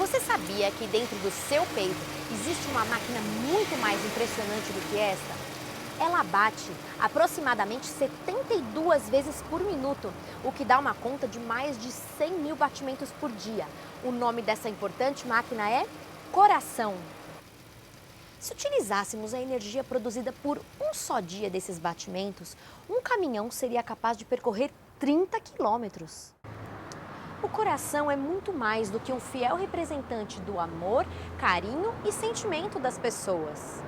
Você sabia que dentro do seu peito existe uma máquina muito mais impressionante do que esta? Ela bate aproximadamente 72 vezes por minuto, o que dá uma conta de mais de 100 mil batimentos por dia. O nome dessa importante máquina é coração. Se utilizássemos a energia produzida por um só dia desses batimentos, um caminhão seria capaz de percorrer 30 quilômetros. O coração é muito mais do que um fiel representante do amor, carinho e sentimento das pessoas.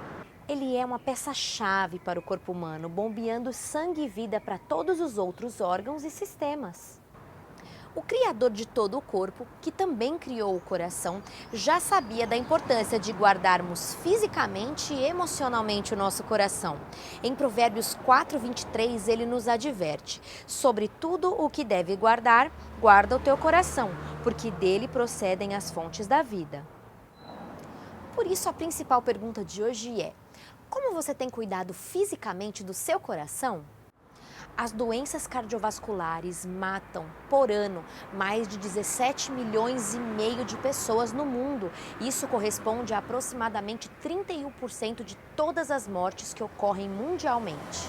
Ele é uma peça-chave para o corpo humano, bombeando sangue e vida para todos os outros órgãos e sistemas. O Criador de todo o corpo, que também criou o coração, já sabia da importância de guardarmos fisicamente e emocionalmente o nosso coração. Em Provérbios 4:23, ele nos adverte: sobre tudo o que deve guardar, guarda o teu coração, porque dele procedem as fontes da vida. Por isso, a principal pergunta de hoje é: como você tem cuidado fisicamente do seu coração? As doenças cardiovasculares matam, por ano, mais de 17 milhões e meio de pessoas no mundo. Isso corresponde a aproximadamente 31% de todas as mortes que ocorrem mundialmente.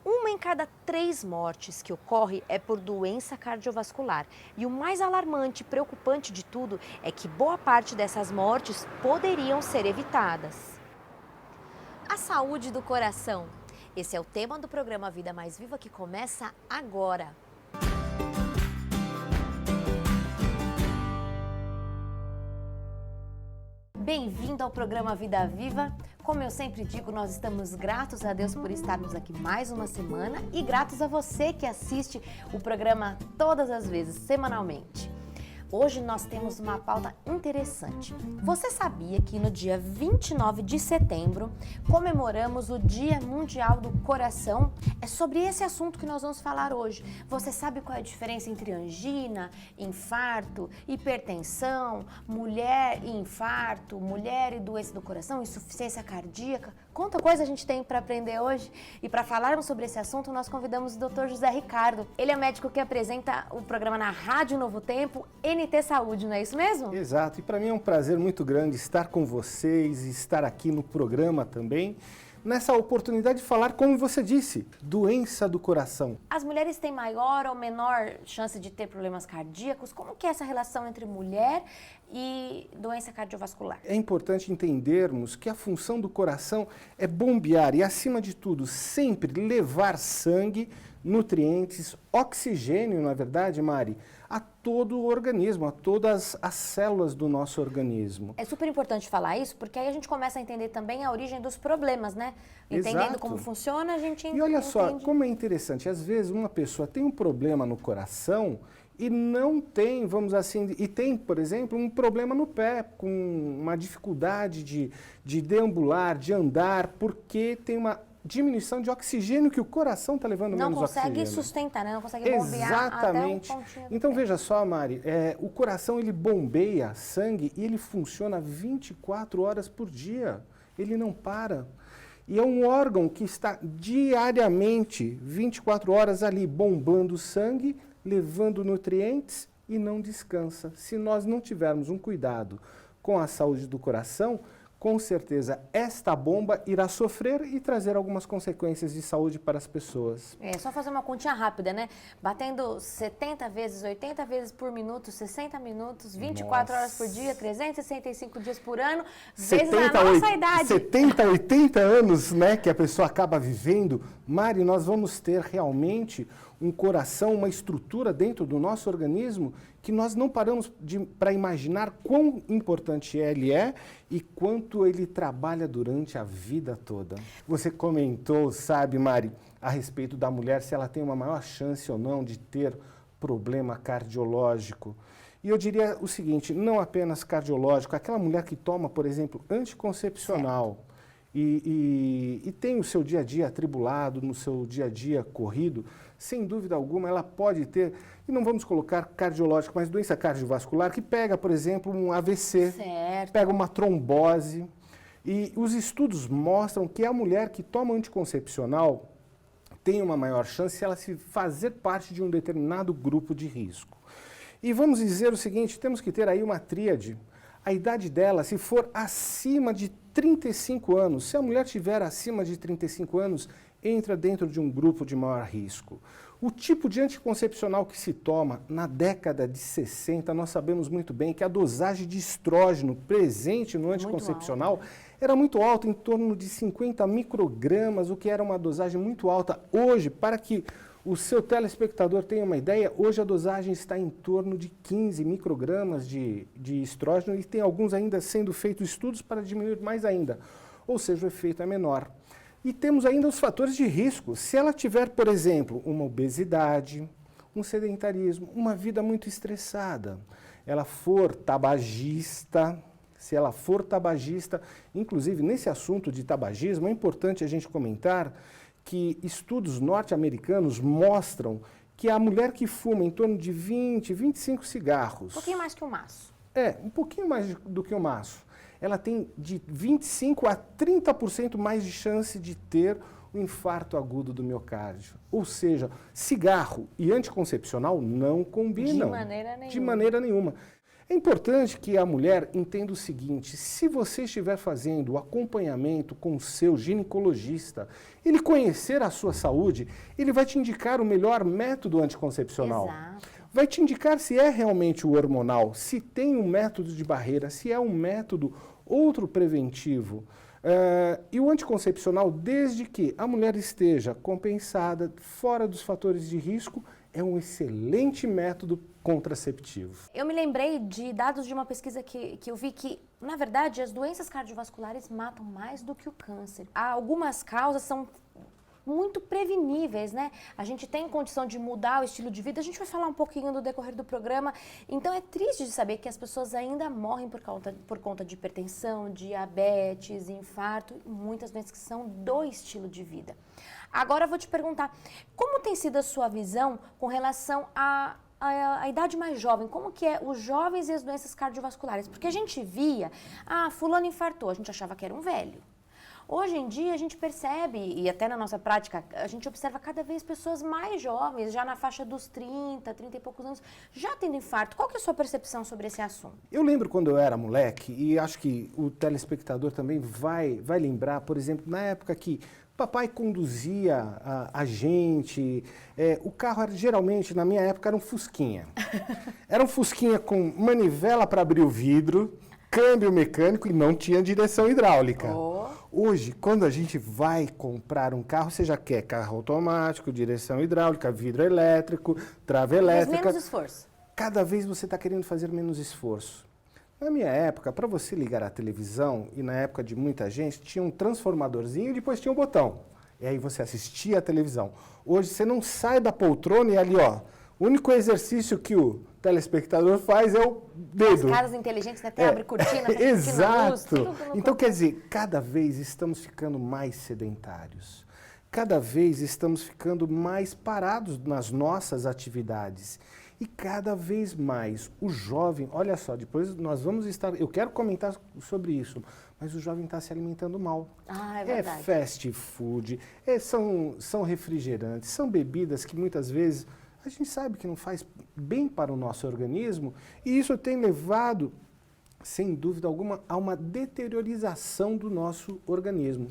Uma em cada 3 mortes que ocorre é por doença cardiovascular. E o mais alarmante e preocupante de tudo é que boa parte dessas mortes poderiam ser evitadas. A saúde do coração. Esse é o tema do programa Vida Mais Viva, que começa agora. Bem-vindo ao programa Vida Viva. Como eu sempre digo, nós estamos gratos a Deus por estarmos aqui mais uma semana e gratos a você que assiste o programa todas as vezes, semanalmente. Hoje nós temos uma pauta interessante. Você sabia que no dia 29 de setembro comemoramos o Dia Mundial do Coração? É sobre esse assunto que nós vamos falar hoje. Você sabe qual é a diferença entre angina, infarto, hipertensão, mulher e infarto, mulher e doença do coração, insuficiência cardíaca? Quanta coisa a gente tem para aprender hoje. E para falarmos sobre esse assunto, nós convidamos o Dr. José Ricardo. Ele é médico que apresenta o programa na Rádio Novo Tempo, NT Saúde, não é isso mesmo? Exato, e para mim é um prazer muito grande estar com vocês e estar aqui no programa também, nessa oportunidade de falar, como você disse, doença do coração. As mulheres têm maior ou menor chance de ter problemas cardíacos? Como que é essa relação entre mulher e doença cardiovascular? É importante entendermos que a função do coração é bombear e, acima de tudo, sempre levar sangue, nutrientes, oxigênio, na verdade, Mari, a todo o organismo, a todas as células do nosso organismo. É super importante falar isso, porque aí a gente começa a entender também a origem dos problemas, né? Entendendo Exato. Como funciona, a gente entende. E olha só, como é interessante, às vezes uma pessoa tem um problema no coração e não tem, vamos assim, e tem, por exemplo, um problema no pé, com uma dificuldade de deambular, de andar, porque tem uma diminuição de oxigênio que o coração está levando menos oxigênio. Não consegue sustentar, né? Não consegue bombear. Exatamente. Até o pontinho do Então pé. veja só, Mari, o coração ele bombeia sangue e ele funciona 24 horas por dia. Ele não para. E é um órgão que está diariamente, 24 horas ali, bombando sangue, levando nutrientes e não descansa. Se nós não tivermos um cuidado com a saúde do coração, com certeza esta bomba irá sofrer e trazer algumas consequências de saúde para as pessoas. É só fazer uma continha rápida, né? Batendo 70 vezes, 80 vezes por minuto, 60 minutos, 24 horas por dia, 365 dias por ano, vezes a nossa idade. 70, 80 anos, né, que a pessoa acaba vivendo. Mari, nós vamos ter realmente um coração, uma estrutura dentro do nosso organismo que nós não paramos para imaginar quão importante ele é e quanto ele trabalha durante a vida toda. Você comentou, sabe, Mari, a respeito da mulher, se ela tem uma maior chance ou não de ter problema cardiológico. E eu diria o seguinte, não apenas cardiológico, aquela mulher que toma, por exemplo, anticoncepcional e tem o seu dia a dia atribulado, no seu dia a dia corrido, sem dúvida alguma ela pode ter, e não vamos colocar cardiológico, mas doença cardiovascular, que pega, por exemplo, um AVC, Certo. pega uma trombose. E os estudos mostram que a mulher que toma anticoncepcional tem uma maior chance se ela se fazer parte de um determinado grupo de risco. E vamos dizer o seguinte, temos que ter aí uma tríade. A idade dela, se for acima de 35 anos, se a mulher tiver acima de 35 anos, entra dentro de um grupo de maior risco. O tipo de anticoncepcional que se toma na década de 60, nós sabemos muito bem que a dosagem de estrógeno presente no anticoncepcional era muito alta, em torno de 50 microgramas, o que era uma dosagem muito alta. Hoje, para que o seu telespectador tenha uma ideia, hoje a dosagem está em torno de 15 microgramas de estrógeno e tem alguns ainda sendo feitos estudos para diminuir mais ainda, ou seja, o efeito é menor. E temos ainda os fatores de risco. Se ela tiver, por exemplo, uma obesidade, um sedentarismo, uma vida muito estressada, ela for tabagista, se ela for tabagista, inclusive nesse assunto de tabagismo, é importante a gente comentar que estudos norte-americanos mostram que a mulher que fuma em torno de 20, 25 cigarros... Um pouquinho mais que um maço. Um pouquinho mais do que um maço. Ela tem de 25% a 30% mais de chance de ter um infarto agudo do miocárdio. Ou seja, cigarro e anticoncepcional não combinam. De maneira nenhuma. De maneira nenhuma. É importante que a mulher entenda o seguinte, se você estiver fazendo o acompanhamento com o seu ginecologista, ele conhecer a sua saúde, ele vai te indicar o melhor método anticoncepcional. Exato. Vai te indicar se é realmente o hormonal, se tem um método de barreira, se é um método outro preventivo. E o anticoncepcional, desde que a mulher esteja compensada, fora dos fatores de risco, é um excelente método contraceptivo. Eu me lembrei de dados de uma pesquisa que eu vi que, na verdade, as doenças cardiovasculares matam mais do que o câncer. Algumas causas são muito preveníveis, né? A gente tem condição de mudar o estilo de vida, a gente vai falar um pouquinho no decorrer do programa. Então é triste de saber que as pessoas ainda morrem por conta de hipertensão, diabetes, infarto, muitas doenças que são do estilo de vida. Agora eu vou te perguntar, como tem sido a sua visão com relação à idade mais jovem, como que é os jovens e as doenças cardiovasculares? Porque a gente via, fulano infartou, a gente achava que era um velho. Hoje em dia a gente percebe, e até na nossa prática, a gente observa cada vez pessoas mais jovens, já na faixa dos 30 e poucos anos, já tendo infarto. Qual que é a sua percepção sobre esse assunto? Eu lembro quando eu era moleque, e acho que o telespectador também vai lembrar, por exemplo, na época que papai conduzia a gente, o carro era, geralmente, na minha época, era um Fusquinha. Era um Fusquinha com manivela para abrir o vidro, câmbio mecânico e não tinha direção hidráulica. Hoje, quando a gente vai comprar um carro, você já quer carro automático, direção hidráulica, vidro elétrico, trava elétrica. Mas menos esforço. Cada vez você está querendo fazer menos esforço. Na minha época, para você ligar a televisão, e na época de muita gente, tinha um transformadorzinho e depois tinha um botão. E aí você assistia a televisão. Hoje você não sai da poltrona e ali, ó, o único exercício que o telespectador faz é o dedo. As casas inteligentes, né? Até abre cortina, Exato. Luz, tudo Então, quer dizer, cada vez estamos ficando mais sedentários. Cada vez estamos ficando mais parados nas nossas atividades. E cada vez mais o jovem, olha só, depois nós vamos estar, eu quero comentar sobre isso, mas o jovem está se alimentando mal. É verdade. É fast food, são refrigerantes, são bebidas que muitas vezes a gente sabe que não faz bem para o nosso organismo e isso tem levado, sem dúvida alguma, a uma deteriorização do nosso organismo.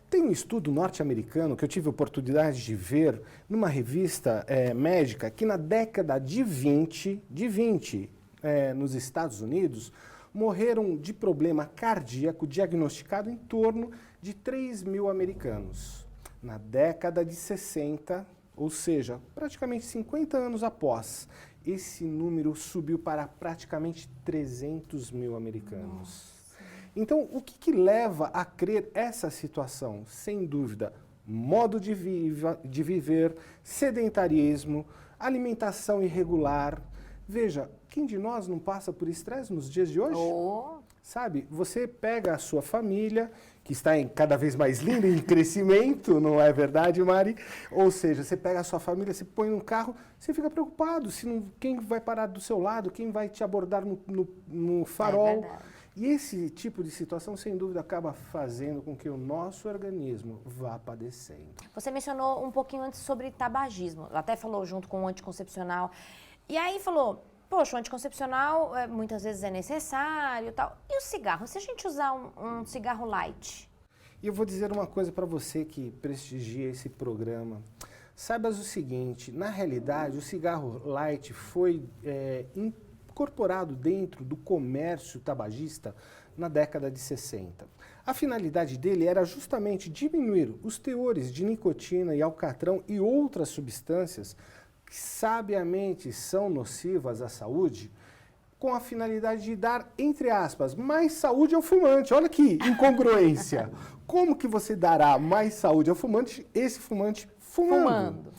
Tem um estudo norte-americano que eu tive a oportunidade de ver numa revista médica que na década de 20 nos Estados Unidos, morreram de problema cardíaco diagnosticado em torno de 3 mil americanos. Na década de 60, ou seja, praticamente 50 anos após, esse número subiu para praticamente 300 mil americanos. Nossa. Então, o que leva a crer essa situação? Sem dúvida, modo de viver, sedentarismo, alimentação irregular. Veja, quem de nós não passa por estresse nos dias de hoje? Sabe, você pega a sua família, que está cada vez mais linda, em crescimento, não é verdade, Mari? Ou seja, você pega a sua família, você põe num carro, você fica preocupado, quem vai parar do seu lado, quem vai te abordar no farol. É verdade. E esse tipo de situação, sem dúvida, acaba fazendo com que o nosso organismo vá padecendo. Você mencionou um pouquinho antes sobre tabagismo, até falou junto com o anticoncepcional. E aí falou, poxa, o anticoncepcional muitas vezes é necessário e tal. E o cigarro? Se a gente usar um cigarro light? E eu vou dizer uma coisa para você que prestigia esse programa. Saibas o seguinte, na realidade, o cigarro light foi incorporado dentro do comércio tabagista na década de 60. A finalidade dele era justamente diminuir os teores de nicotina e alcatrão e outras substâncias que sabiamente são nocivas à saúde, com a finalidade de dar, entre aspas, mais saúde ao fumante. Olha que incongruência. Como que você dará mais saúde ao fumante, esse fumante fumando?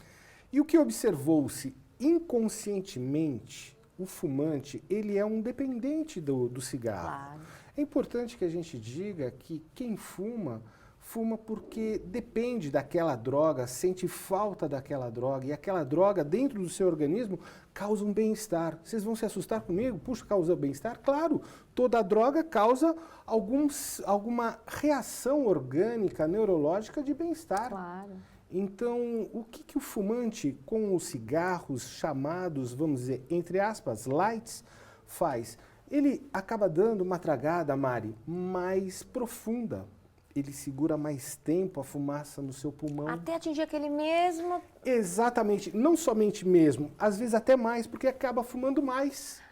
E o que observou-se inconscientemente, o fumante, ele é um dependente do cigarro. Claro. É importante que a gente diga que quem fuma, fuma porque depende daquela droga, sente falta daquela droga, e aquela droga dentro do seu organismo causa um bem-estar. Vocês vão se assustar comigo? Puxa, causa bem-estar? Claro, toda droga causa alguma reação orgânica, neurológica de bem-estar. Claro. Então, o que o fumante com os cigarros chamados, vamos dizer, entre aspas, lights, faz? Ele acaba dando uma tragada, Mari, mais profunda. Ele segura mais tempo a fumaça no seu pulmão. Até atingir aquele mesmo... Exatamente, não somente mesmo, às vezes até mais, porque acaba fumando mais.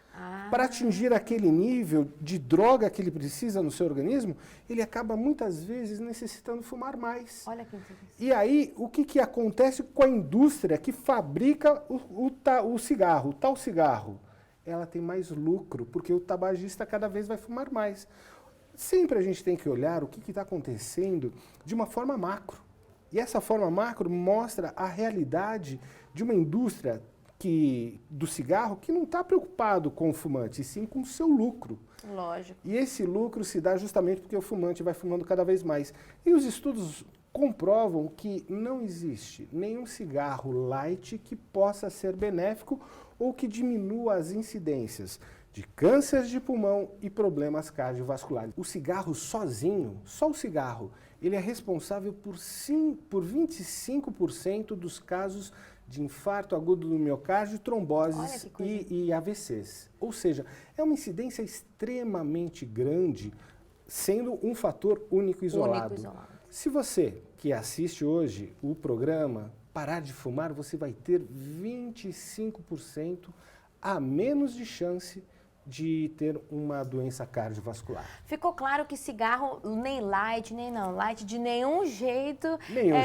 Para atingir aquele nível de droga que ele precisa no seu organismo, ele acaba muitas vezes necessitando fumar mais. Olha que interessante. E aí, o que acontece com a indústria que fabrica o cigarro, o tal cigarro? Ela tem mais lucro, porque o tabagista cada vez vai fumar mais. Sempre a gente tem que olhar o que está acontecendo de uma forma macro. E essa forma macro mostra a realidade de uma indústria do cigarro que não está preocupado com o fumante, e sim com o seu lucro. Lógico. E esse lucro se dá justamente porque o fumante vai fumando cada vez mais. E os estudos comprovam que não existe nenhum cigarro light que possa ser benéfico ou que diminua as incidências de câncer de pulmão e problemas cardiovasculares. O cigarro sozinho, só o cigarro, ele é responsável por 25% dos casos de infarto agudo do miocárdio, tromboses e AVCs. Ou seja, é uma incidência extremamente grande, sendo um fator único e isolado. Se você, que assiste hoje o programa, parar de fumar, você vai ter 25% a menos de chance de ter uma doença cardiovascular. Ficou claro que cigarro nem light, nem não light, de nenhum jeito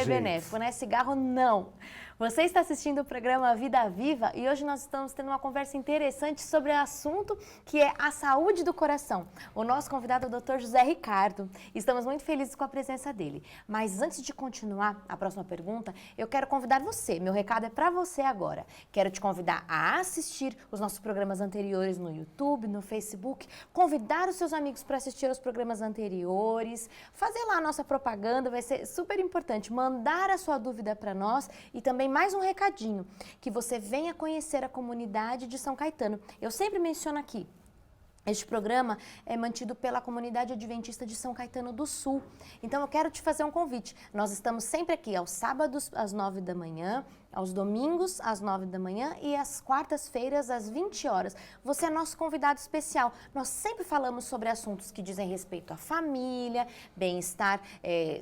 benéfico, né? Cigarro não. Você está assistindo o programa Vida Viva e hoje nós estamos tendo uma conversa interessante sobre o assunto que é a saúde do coração. O nosso convidado é o Dr. José Ricardo. Estamos muito felizes com a presença dele. Mas antes de continuar a próxima pergunta, eu quero convidar você. Meu recado é para você agora. Quero te convidar a assistir os nossos programas anteriores no YouTube, no Facebook, convidar os seus amigos para assistir aos programas anteriores, fazer lá a nossa propaganda, vai ser super importante. Mandar a sua dúvida para nós e também mais um recadinho, que você venha conhecer a comunidade de São Caetano. Eu sempre menciono aqui, este programa é mantido pela comunidade adventista de São Caetano do Sul. Então eu quero te fazer um convite. Nós estamos sempre aqui aos sábados às 9 da manhã, aos domingos às 9 da manhã e às quartas-feiras às 20 horas. Você é nosso convidado especial. Nós sempre falamos sobre assuntos que dizem respeito à família, bem-estar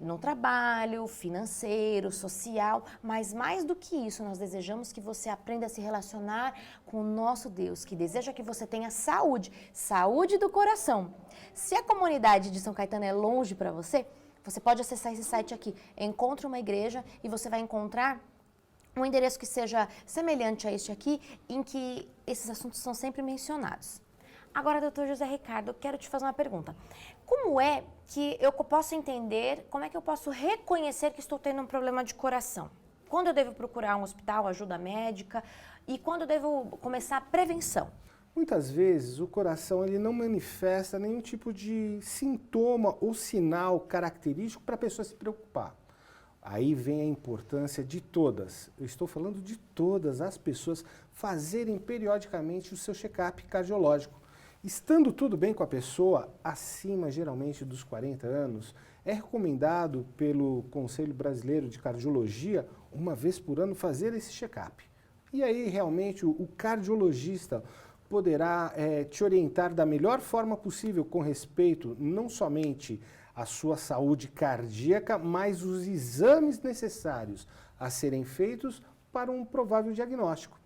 no trabalho, financeiro, social, mas mais do que isso, nós desejamos que você aprenda a se relacionar com o nosso Deus, que deseja que você tenha saúde, saúde do coração. Se a comunidade de São Caetano é longe para você, você pode acessar esse site aqui, Encontre uma Igreja, e você vai encontrar um endereço que seja semelhante a este aqui, em que esses assuntos são sempre mencionados. Agora, doutor José Ricardo, eu quero te fazer uma pergunta. Como é que eu posso entender, como é que eu posso reconhecer que estou tendo um problema de coração? Quando eu devo procurar um hospital, ajuda médica, e quando eu devo começar a prevenção? Muitas vezes o coração ele não manifesta nenhum tipo de sintoma ou sinal característico para a pessoa se preocupar. Aí vem a importância de todas, eu estou falando de todas as pessoas fazerem periodicamente o seu check-up cardiológico. Estando tudo bem com a pessoa, acima geralmente dos 40 anos, é recomendado pelo Conselho Brasileiro de Cardiologia, uma vez por ano, fazer esse check-up. E aí realmente o cardiologista poderá te orientar da melhor forma possível com respeito não somente à sua saúde cardíaca, mas os exames necessários a serem feitos para um provável diagnóstico.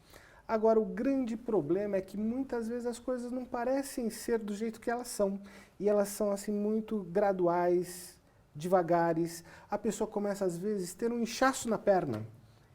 Agora, o grande problema é que muitas vezes as coisas não parecem ser do jeito que elas são. E elas são assim muito graduais, devagares. A pessoa começa às vezes a ter um inchaço na perna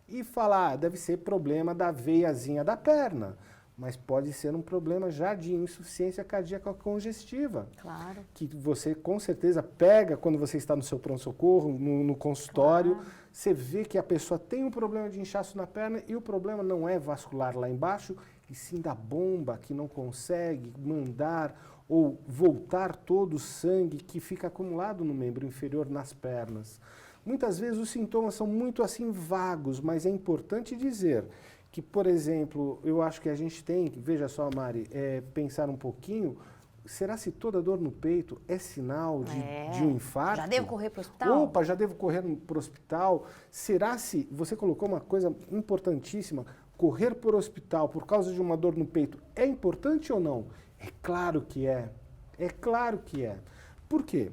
e falar, deve ser problema da veiazinha da perna. Mas pode ser um problema já de insuficiência cardíaca congestiva. Claro. Que você com certeza pega quando você está no seu pronto-socorro, no consultório. Claro. Você vê que a pessoa tem um problema de inchaço na perna e o problema não é vascular lá embaixo, e sim da bomba que não consegue mandar ou voltar todo o sangue que fica acumulado no membro inferior nas pernas. Muitas vezes os sintomas são muito assim vagos, mas é importante dizer que, por exemplo, eu acho que a gente tem, veja só, Mari, pensar um pouquinho, será se toda dor no peito é sinal de um infarto? Já devo correr para o hospital? Opa, já devo correr para o hospital? Será se, você colocou uma coisa importantíssima, correr para o hospital por causa de uma dor no peito é importante ou não? É claro que é. É claro que é. Por quê?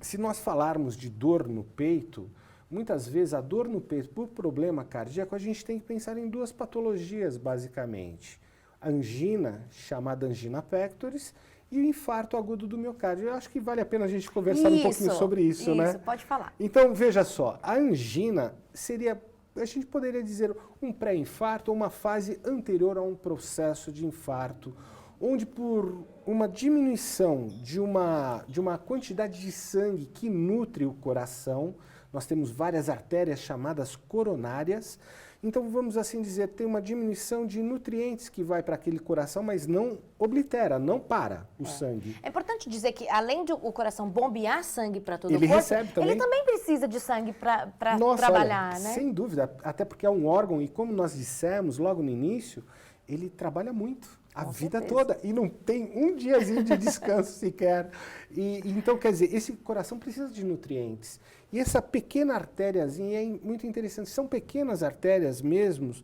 Se nós falarmos de dor no peito, muitas vezes a dor no peito por problema cardíaco, a gente tem que pensar em duas patologias, basicamente. A angina, chamada angina pectoris, e o infarto agudo do miocárdio. Eu acho que vale a pena a gente conversar um pouquinho sobre isso, né? Isso, pode falar. Então, veja só, a angina seria, a gente poderia dizer, um pré-infarto ou uma fase anterior a um processo de infarto, onde por uma diminuição de uma quantidade de sangue que nutre o coração, nós temos várias artérias chamadas coronárias, então vamos assim dizer, tem uma diminuição de nutrientes que vai para aquele coração, mas não oblitera, não para o sangue. É importante dizer que além de o coração bombear sangue para todo o Ele corpo, recebe também. ele também precisa de sangue para Nossa, trabalhar, olha, né? sem dúvida, até porque é um órgão e como nós dissemos logo no início, ele trabalha muito. A vida toda, e não tem um diazinho de descanso sequer. Então, quer dizer, esse coração precisa de nutrientes. E essa pequena artériazinha é muito interessante. São pequenas artérias mesmo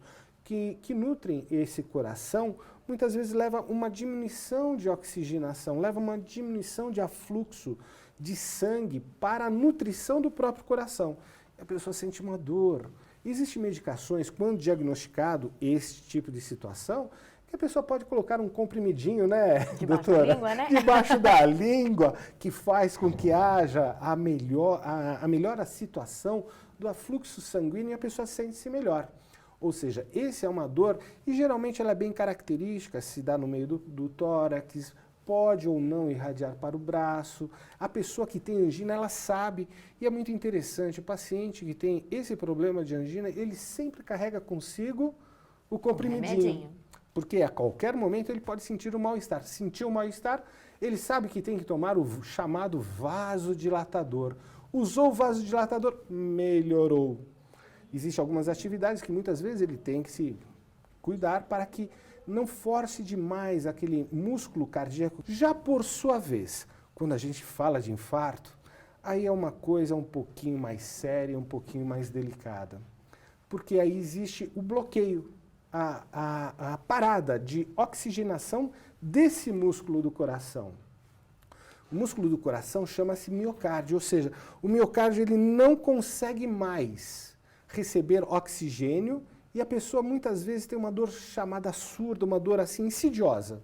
que nutrem esse coração, muitas vezes leva uma diminuição de oxigenação, leva uma diminuição de afluxo de sangue para a nutrição do próprio coração. A pessoa sente uma dor. Existem medicações, quando diagnosticado esse tipo de situação, que a pessoa pode colocar um comprimidinho, né, Debaixo doutora? da língua, né? Debaixo da língua, que faz com que haja a melhor situação do afluxo sanguíneo e a pessoa sente-se melhor. Ou seja, essa é uma dor e geralmente ela é bem característica, se dá no meio do tórax, pode ou não irradiar para o braço. A pessoa que tem angina, ela sabe, e é muito interessante, o paciente que tem esse problema de angina, ele sempre carrega consigo o comprimidinho. Porque a qualquer momento ele pode sentir o mal-estar. Sentiu o mal-estar, ele sabe que tem que tomar o chamado vasodilatador. Usou o vasodilatador, melhorou. Existem algumas atividades que muitas vezes ele tem que se cuidar para que não force demais aquele músculo cardíaco. Já por sua vez, quando a gente fala de infarto, aí é uma coisa um pouquinho mais séria, um pouquinho mais delicada. Porque aí existe o bloqueio. A parada de oxigenação desse músculo do coração. O músculo do coração chama-se miocárdio, ou seja, o miocárdio ele não consegue mais receber oxigênio e a pessoa muitas vezes tem uma dor chamada surda, uma dor assim insidiosa,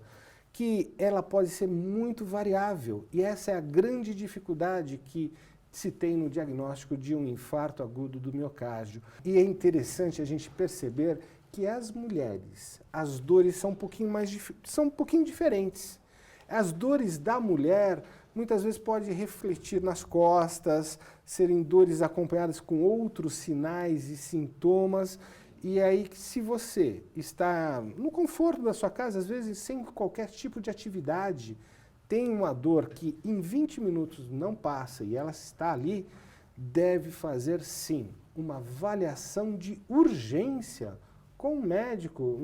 que ela pode ser muito variável e essa é a grande dificuldade que se tem no diagnóstico de um infarto agudo do miocárdio. E é interessante a gente perceber que as mulheres, as dores são um pouquinho diferentes. As dores da mulher muitas vezes podem refletir nas costas, serem dores acompanhadas com outros sinais e sintomas. E aí, se você está no conforto da sua casa, às vezes sem qualquer tipo de atividade, tem uma dor que em 20 minutos não passa e ela está ali, deve fazer sim uma avaliação de urgência com o médico.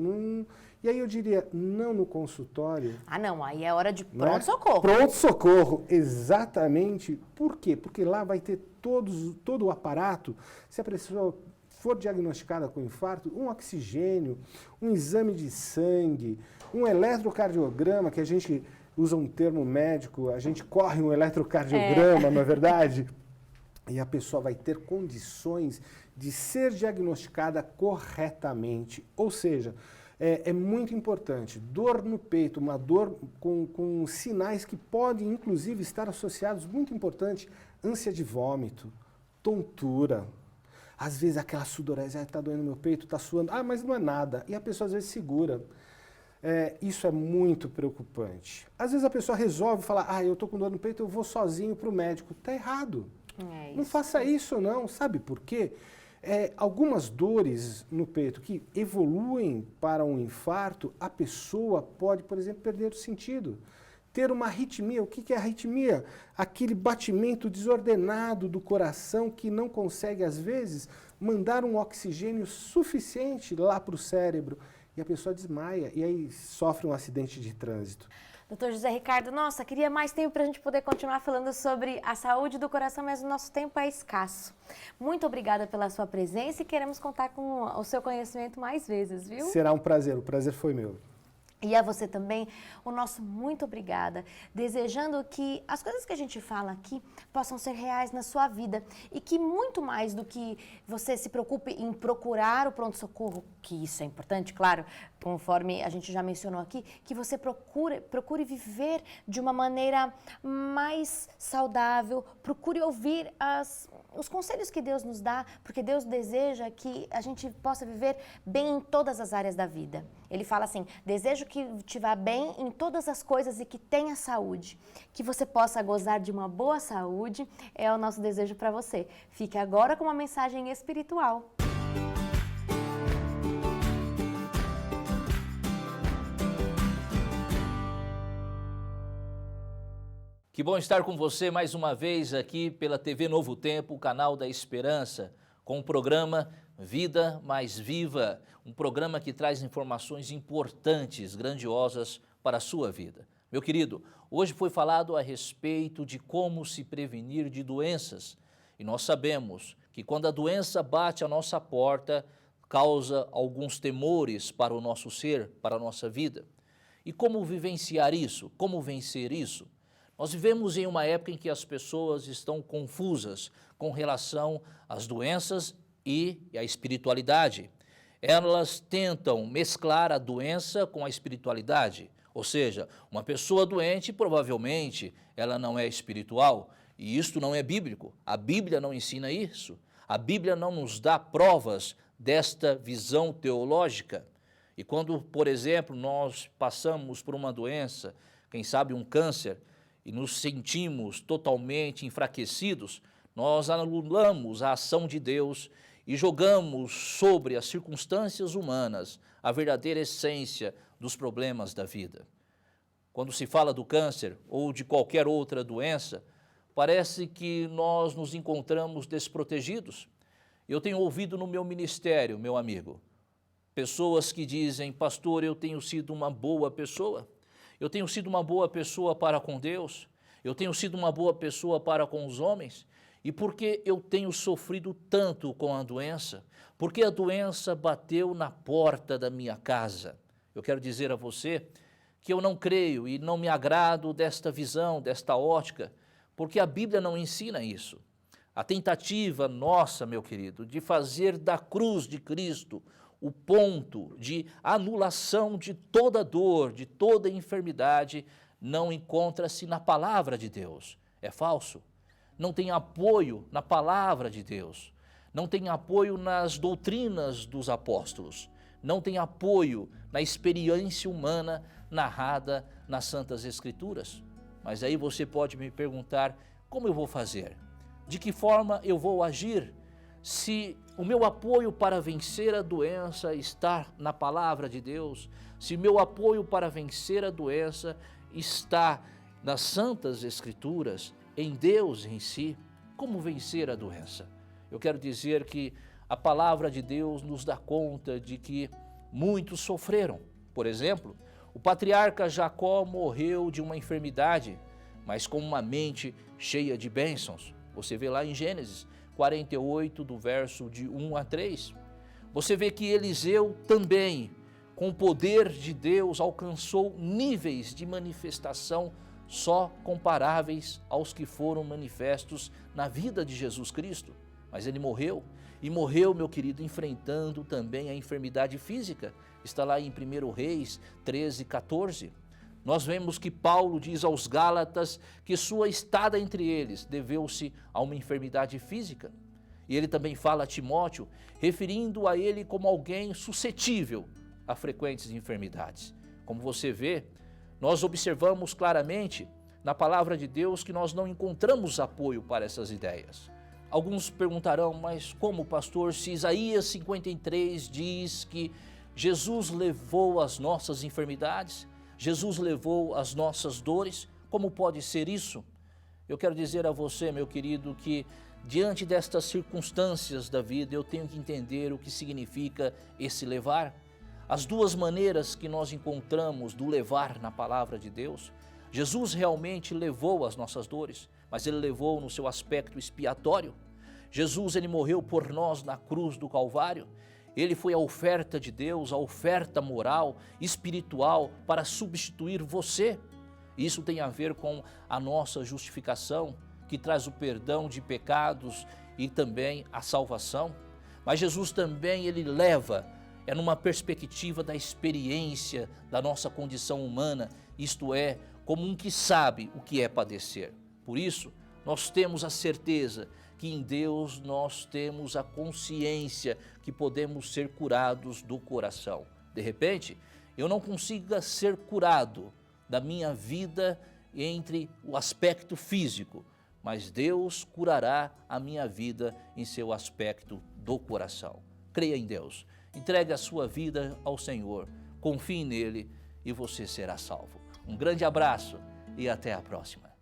E aí eu diria, não no consultório. Ah, não, aí é hora de pronto-socorro. Pronto-socorro, exatamente. Por quê? Porque lá vai ter todo o aparato. Se a pessoa for diagnosticada com infarto, um oxigênio, um exame de sangue, um eletrocardiograma, que a gente usa um termo médico, a gente corre um eletrocardiograma, não é verdade? E a pessoa vai ter condições de ser diagnosticada corretamente. Ou seja, é muito importante. Dor no peito, uma dor com sinais que podem, inclusive, estar associados, muito importante, ânsia de vômito, tontura. Às vezes aquela sudorese, está doendo meu peito, está suando, mas não é nada. E a pessoa às vezes segura. Isso é muito preocupante. Às vezes a pessoa resolve falar, eu estou com dor no peito, eu vou sozinho para o médico. Está errado. Não faça isso não. Sabe por quê? Algumas dores no peito que evoluem para um infarto, a pessoa pode, por exemplo, perder o sentido. Ter uma arritmia. O que é arritmia? Aquele batimento desordenado do coração que não consegue, às vezes, mandar um oxigênio suficiente lá para o cérebro. E a pessoa desmaia e aí sofre um acidente de trânsito. Doutor José Ricardo, nossa, queria mais tempo para a gente poder continuar falando sobre a saúde do coração, mas o nosso tempo é escasso. Muito obrigada pela sua presença e queremos contar com o seu conhecimento mais vezes, viu? Será um prazer, o prazer foi meu. E a você também, o nosso muito obrigada, desejando que as coisas que a gente fala aqui possam ser reais na sua vida e que muito mais do que você se preocupe em procurar o pronto-socorro, que isso é importante, claro, conforme a gente já mencionou aqui, que você procure viver de uma maneira mais saudável, procure ouvir os conselhos que Deus nos dá, porque Deus deseja que a gente possa viver bem em todas as áreas da vida. Ele fala assim, desejo que te vá bem em todas as coisas e que tenha saúde. Que você possa gozar de uma boa saúde é o nosso desejo para você. Fique agora com uma mensagem espiritual. Que bom estar com você mais uma vez aqui pela TV Novo Tempo, o canal da Esperança, com o programa Vida Mais Viva, um programa que traz informações importantes, grandiosas para a sua vida. Meu querido, hoje foi falado a respeito de como se prevenir de doenças. E nós sabemos que quando a doença bate à nossa porta, causa alguns temores para o nosso ser, para a nossa vida. E como vivenciar isso? Como vencer isso? Nós vivemos em uma época em que as pessoas estão confusas com relação às doenças e à espiritualidade. Elas tentam mesclar a doença com a espiritualidade, ou seja, uma pessoa doente provavelmente ela não é espiritual e isto não é bíblico. A Bíblia não ensina isso. A Bíblia não nos dá provas desta visão teológica. E quando, por exemplo, nós passamos por uma doença, quem sabe um câncer, e nos sentimos totalmente enfraquecidos, nós anulamos a ação de Deus e jogamos sobre as circunstâncias humanas a verdadeira essência dos problemas da vida. Quando se fala do câncer ou de qualquer outra doença, parece que nós nos encontramos desprotegidos. Eu tenho ouvido no meu ministério, meu amigo, pessoas que dizem, pastor, eu tenho sido uma boa pessoa. Eu tenho sido uma boa pessoa para com Deus, eu tenho sido uma boa pessoa para com os homens, e porque eu tenho sofrido tanto com a doença, porque a doença bateu na porta da minha casa. Eu quero dizer a você que eu não creio e não me agrado desta visão, desta ótica, porque a Bíblia não ensina isso. A tentativa nossa, meu querido, de fazer da cruz de Cristo o ponto de anulação de toda dor, de toda enfermidade, não encontra-se na palavra de Deus. É falso. Não tem apoio na palavra de Deus. Não tem apoio nas doutrinas dos apóstolos. Não tem apoio na experiência humana narrada nas Santas Escrituras. Mas aí você pode me perguntar, como eu vou fazer? De que forma eu vou agir? Se o meu apoio para vencer a doença está na palavra de Deus, se meu apoio para vencer a doença está nas Santas Escrituras, em Deus em si, como vencer a doença? Eu quero dizer que a palavra de Deus nos dá conta de que muitos sofreram. Por exemplo, o patriarca Jacó morreu de uma enfermidade, mas com uma mente cheia de bênçãos. Você vê lá em Gênesis, 48, do verso de 1 a 3, você vê que Eliseu também, com o poder de Deus, alcançou níveis de manifestação só comparáveis aos que foram manifestos na vida de Jesus Cristo. Mas ele morreu, e morreu, meu querido, enfrentando também a enfermidade física. Está lá em 1 Reis 13, 14. Nós vemos que Paulo diz aos Gálatas que sua estada entre eles deveu-se a uma enfermidade física. E ele também fala a Timóteo, referindo a ele como alguém suscetível a frequentes enfermidades. Como você vê, nós observamos claramente na palavra de Deus que nós não encontramos apoio para essas ideias. Alguns perguntarão, mas como, pastor, se Isaías 53 diz que Jesus levou as nossas enfermidades, Jesus levou as nossas dores, como pode ser isso? Eu quero dizer a você, meu querido, que diante destas circunstâncias da vida, eu tenho que entender o que significa esse levar. As duas maneiras que nós encontramos do levar na palavra de Deus, Jesus realmente levou as nossas dores, mas ele levou no seu aspecto expiatório. Jesus, ele morreu por nós na cruz do Calvário. Ele foi a oferta de Deus, a oferta moral, espiritual, para substituir você. Isso tem a ver com a nossa justificação, que traz o perdão de pecados e também a salvação. Mas Jesus também, ele leva, numa perspectiva da experiência da nossa condição humana, isto é, como um que sabe o que é padecer. Por isso, nós temos a certeza que em Deus nós temos a consciência que podemos ser curados do coração. De repente, eu não consiga ser curado da minha vida entre o aspecto físico, mas Deus curará a minha vida em seu aspecto do coração. Creia em Deus, entregue a sua vida ao Senhor, confie nele e você será salvo. Um grande abraço e até a próxima.